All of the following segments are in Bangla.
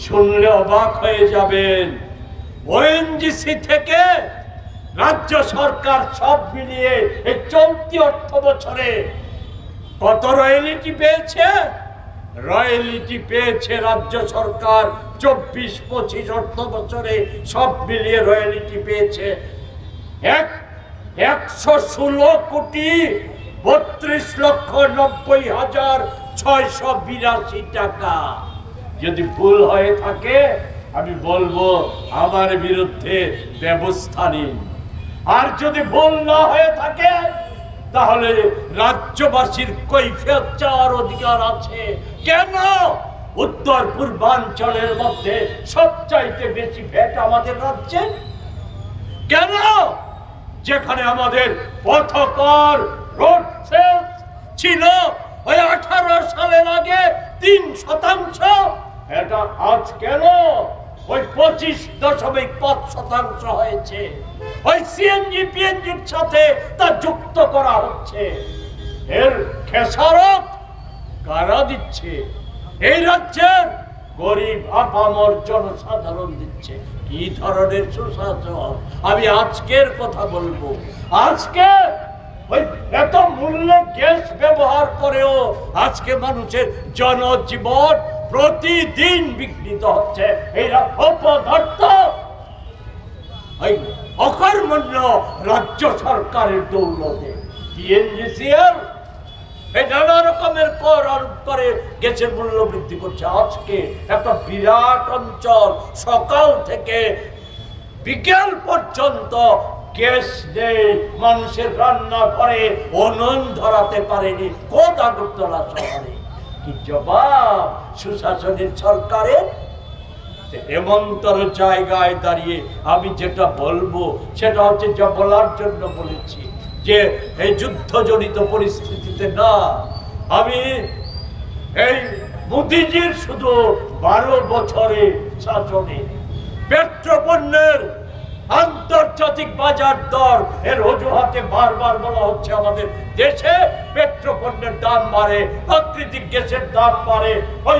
শুনলে অবাক হয়ে যাবেন। ওএনজিসি থেকে রাজ্য সরকার সব মিলিয়ে এই চলতি অর্থ বছরে কত রয়্যালিটি পেয়েছে? রয়্যালিটি পেয়েছে রাজ্য সরকার 24-25 অর্থ বছরে সব মিলিয়ে রয়্যালিটি পেয়েছে 116,90,682 টাকা। যদি ভুল হয়ে থাকে আমি বলবো আমার বিরুদ্ধে ব্যবস্থা নিন, আর যদি ভুল না হয়ে থাকে তাহলে রাজ্যবাসীর কৈফিয়ত চাওয়ার অধিকার আছে। কেন উত্তর পূর্বাঞ্চলের মধ্যে সবচাইতে বেশি ভ্যাট আমাদের রাজ্যে? কেন যেখানে আমাদের পথকর রোড সেলস ছিল ওই 18 সালের আগে 3%, এটা আজ কেন ওই 25.5% হয়েছে? ওই সিএনজি পিএনজির সাথে তা যুক্ত করা হচ্ছে। এর খেসারত কারা দিচ্ছে? এই রাজ্যের গরিব আপামর জনসাধারণ দিচ্ছে। কি ধরনের সুশাসন? আমি আজকের কথা বলবো। আজকে ওই এত মূল্যে গ্যাস ব্যবহার করেও আজকে মানুষের জনজীবন প্রতিদিন বিঘ্নিত হচ্ছে। এরা অপদার্থ অকর্মণ্য রাজ্য সরকারের দৌলতে টিএনজিসিএল এই নানা রকমের কর আরোপ করে গ্যাসের মূল্য বৃদ্ধি করছে। আজকে একটা বিরাট অঞ্চল সকাল থেকে বিকেল পর্যন্ত গ্যাস নেই, মানুষের রান্না করে উনুন ধরাতে পারেনি কোন আগরতলা শহরে। কি জবাব সুশাসনের সরকারের? এমনতর জায়গায় দাঁড়িয়ে আমি যেটা বলবো সেটা হচ্ছে যা বলার জন্য বলেছি যে এই যুদ্ধজনিত পরিস্থিতিতে না, আমি এই মোদিজির শুধু 12 বছরে শাসনে পেট্রোপণ্যের আন্তর্জাতিক বাজার দর এর অজুহাতে বারবার বলা হচ্ছে আমাদের দেশে পেট্রোপণ্যের দাম বাড়ে, প্রাকৃতিক গ্যাসের দাম বাড়ে, ওই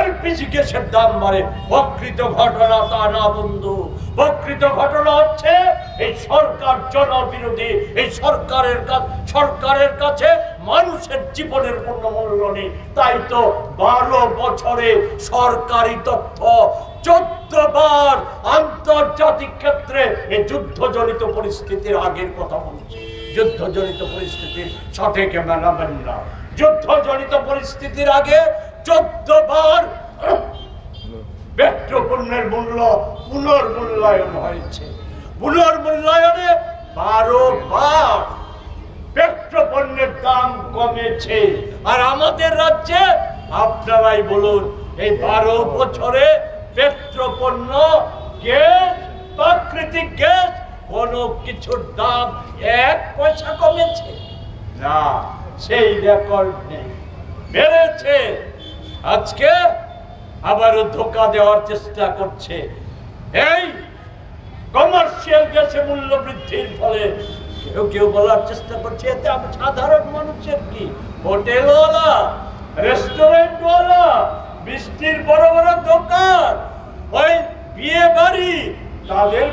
এলপিজি গ্যাসের দাম বাড়ে। প্রকৃত ঘটনা তা না বন্ধু। প্রকৃত ঘটনা হচ্ছে এই সরকার জনবিরোধী। এই সরকারের কাছে মানুষের জীবনের কোনো মূল্য নেই। তাই তো 12 বছরে সরকারি তথ্য 14 বার আন্তর্জাতিক ক্ষেত্রে এই যুদ্ধজনিত পরিস্থিতির আগের কথা বলছি। যুদ্ধজনিত পরিস্থিতির সঠিক মানাবেন না। যুদ্ধজনিত পরিস্থিতির আগে 14 বার পেট্রোপণ্যের মূল্য পুনর্মূল্যায়ন হয়েছে। পুনর্মূল্যায়নে 12 বার পেট্রোপণ্যের দাম কমেছে। আর আমাদের রাজ্যে আপনারাই বলুন এই 12 বছরে পেট্রোপণ্য, গ্যাস, প্রাকৃতিক গ্যাস কোনো কিছুর দাম 1 পয়সা কমেছে না, সেই রেকর্ড নেই, বেড়েছে। আজকে আবারও ধোঁকা দেওয়ার চেষ্টা করছে। এই কমার্শিয়াল গ্যাসের মূল্য বৃদ্ধির ফলে কেউ কেউ বলার চেষ্টা করছে এতে আমি সাধারণ মানুষের কি, হোটেলওয়ালা, রেস্টুরেন্টওয়ালা, মিষ্টির বড় বড় দোকান, ওই বিয়ে বাড়ি, তাদের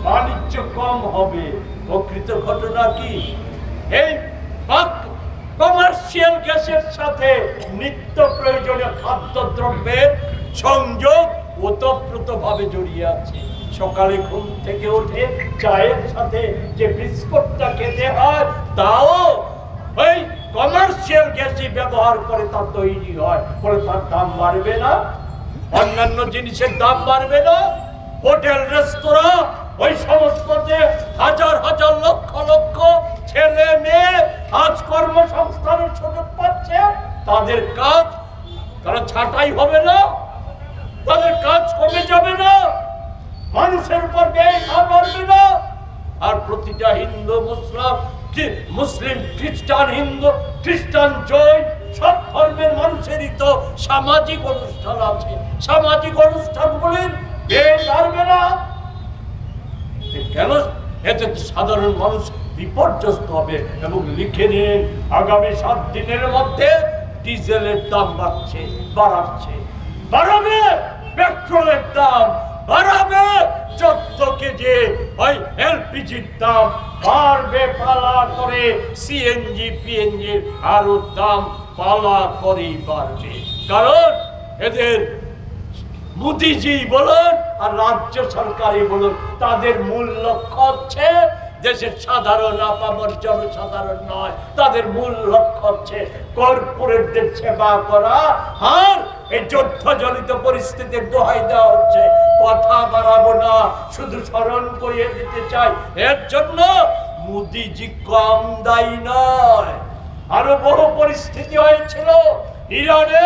বাণিজ্য কম হবে। প্রকৃত ঘটনা কি? এই কমার্শিয়াল গ্যাসের সাথে নিত্য প্রয়োজনীয় খাদ্যদ্রব্যের সংযোগ ওতপ্রোতভাবে জড়িয়ে আছে। সকালে ঘুম থেকে উঠে চায়ের সাথে যে বিস্কুটটা খেতে হয় তাও ওই কমার্শিয়াল গ্যাসই ব্যবহার করে তা তৈরি হয়। বলে তার দাম বাড়বে না? অন্যান্য জিনিসের দাম বাড়বে না? হোটেল রেস্তোরাঁ ওই সমস্ত যে হাজার হাজার লক্ষ লক্ষ ছেলে মেয়ে আজ কর্মসংস্থানের সুযোগ পাচ্ছে, তাদের কাজ তারা ছাঁটাই হবে না? তাদের কাজ কমে যাবে না? মানুষের উপর ব্যয় বাড়বে না? আর প্রতিটা হিন্দু মুসলিম খ্রিস্টান, হিন্দু খ্রিস্টান জৈন সব ধর্মের মানুষেরই তো সামাজিক অনুষ্ঠান আছে। সামাজিক অনুষ্ঠানগুলির ব্যয় বাড়বে না কেন? এতে সাধারণ মানুষ বিপর্যস্ত হবে। এবং লিখে নিন, আগামী 7 দিনের মধ্যে ডিজেলের দাম বাড়াচ্ছে। বাড়াবে পেট্রোলের দাম, বাড়াবে 14 কেজি ওই এলপিজির দাম, বাড়বে পালা করে সিএনজি পিএনজির আরো দাম পালা করেই বাড়বে। কারণ এদের মোদিজি বলুন আর রাজ্য সরকারই বলুন, তাদের মূল লক্ষ্য হচ্ছে দেশের সাধারণ আপামর জনসাধারণ নয়, তাদের মূল লক্ষ্য হচ্ছে কর্পোরেটদের সেবা করা। আর এই যুদ্ধজনিত পরিস্থিতির দোহাই দেওয়া হচ্ছে, কথা বাড়াবো না, শুধু স্মরণ করিয়ে দিতে চাই, এর জন্য মোদিজি কম দায়ী নয়। আরো বহু পরিস্থিতি হয়েছিল ইরানে